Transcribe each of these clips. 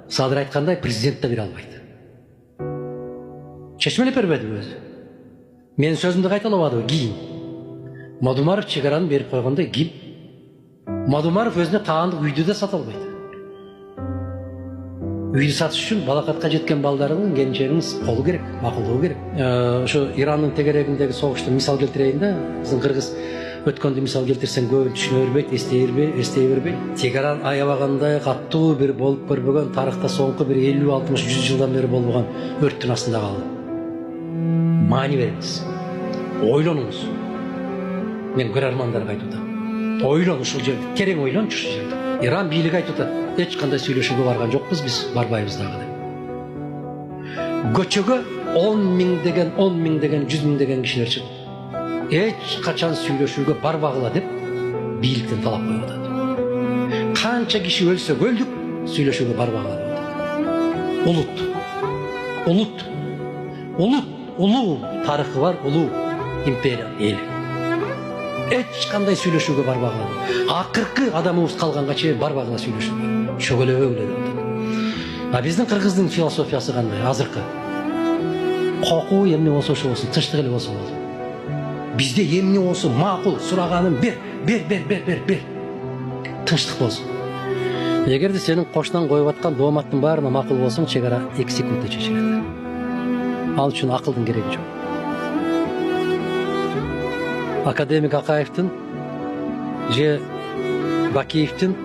Садыр айткандай президент да бере албайт. Чечмелеп бербеди өзү. Менин сөзүмдү кайталабадыбы кийин. Мадумаров чегараны берип койгондой ким? Мадумаров өзүнө таандык үйдү да сата албайт. Үйдү сатыш үчүн балакатка жеткен балдарыңыз, келинчегиңиз колу керек, макулдугу керек. Ошо Ирандын тегерегиндеги согушту мисал келтирейин да. Биздин кыргыз өткөндү мисал келтирсең көбү түшүнө бербейт, эстей бербейт. Тегеран аябагандай каттуу бир болуп көрбөгөн, тарыхта соңку бир 50-60-100 жылдан бери болбогон өрттүн астында калды. Маани бериңиз. Ойлонуңуз. Мен көрөрмандарга айтып атам. Ойлон ушул жерде, терең ойлончу ушул жерде. Иран бийлиги айтып атат, эч кандай сүйлөшүүгө барган жокпуз, биз барбайбыз дагы деп. Көчөгө 10 миңдеген, 100 миңдеген кишилер чыгып, эч качан сүйлөшүүгө барбагыла деп бийликтен талап коюп атат. Канча киши өлсөк өлдүк, сүйлөшүүгө барбагыла деп атат. Улуу тарыхы бар, улуу империя эли. Эч кандай сүйлөшүүгө барбагыла. Акыркы адамыбыз калганга чейин барбагыла сүйлөшүүгө. Шөгөлөбөглө деп атат. А биздин кыргыздын философиясы кандай? Азыркы кокуу эмне болсо ошо болсун, тынчтык эле болсо болду. Бизде эмне болсо макул, сураганын бер. Тынчтык болсун. Эгерде сенин кошунан коюп аткан дооматтын баарына макул болсоң, чегара 2 секундда чечилет. Ал үчүн акылдын кереги жок. Академик Акаевдин, же Бакиевдин,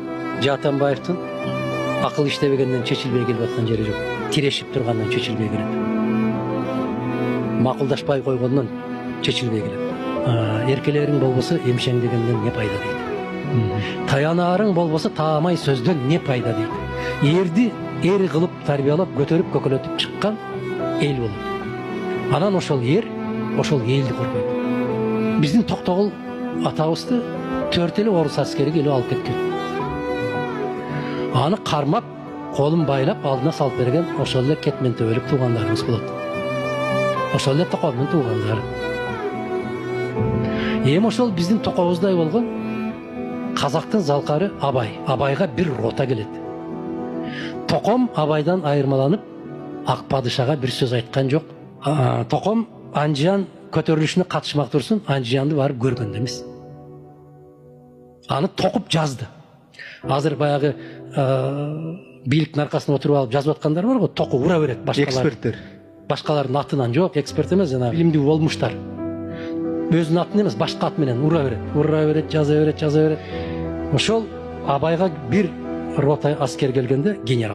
же Атамбаевдин акыл иштебегенден чечилбей келип аткан жери жок. Тирешип тургандан чечилбей келет. Макулдашпай койгондон чечилбей келет. Эркелериң болбосо эмшең дегенден не пайда дейт. Таянаарың болбосо таамай сөздөн не пайда дейт. Эрди эр кылып тарбиялап, көтөрүп, көкөлөтүп чыккан эл болот. Анан ошол эр, ошол элди коргойт. Биздин Токтогул атабызды 4 эле орус аскери келип алып кеткен. Аны кармап, колун байлап алдына салып берген ошол эле кетмен төбөлүк туугандарыбыз болот. Ошол эле Токомдун туугандары. Эми ошол биздин Токобуздай болгон казактын залкары Абай. Абайга бир рота келет. Током Абайдан айырмаланып, Ак падышага бир сөз айткан жок. Током Анжиян көтөрүлүшүнө катышмак турсун, Анжиянды барып көргөн эмес. Аны токуп жазды. Азыр баягы бийликтин аркасына отуруп алып жазып аткандар бар го, току ура берет башкалар. Эксперттер. Башкалардын атынан жок, эксперт эмес, жана билимдүү болмуштар. Өзүнүн атын эмес, башка ат менен ура берет, жаза берет. Ошол Абайга бир рота аскер келгенде генерал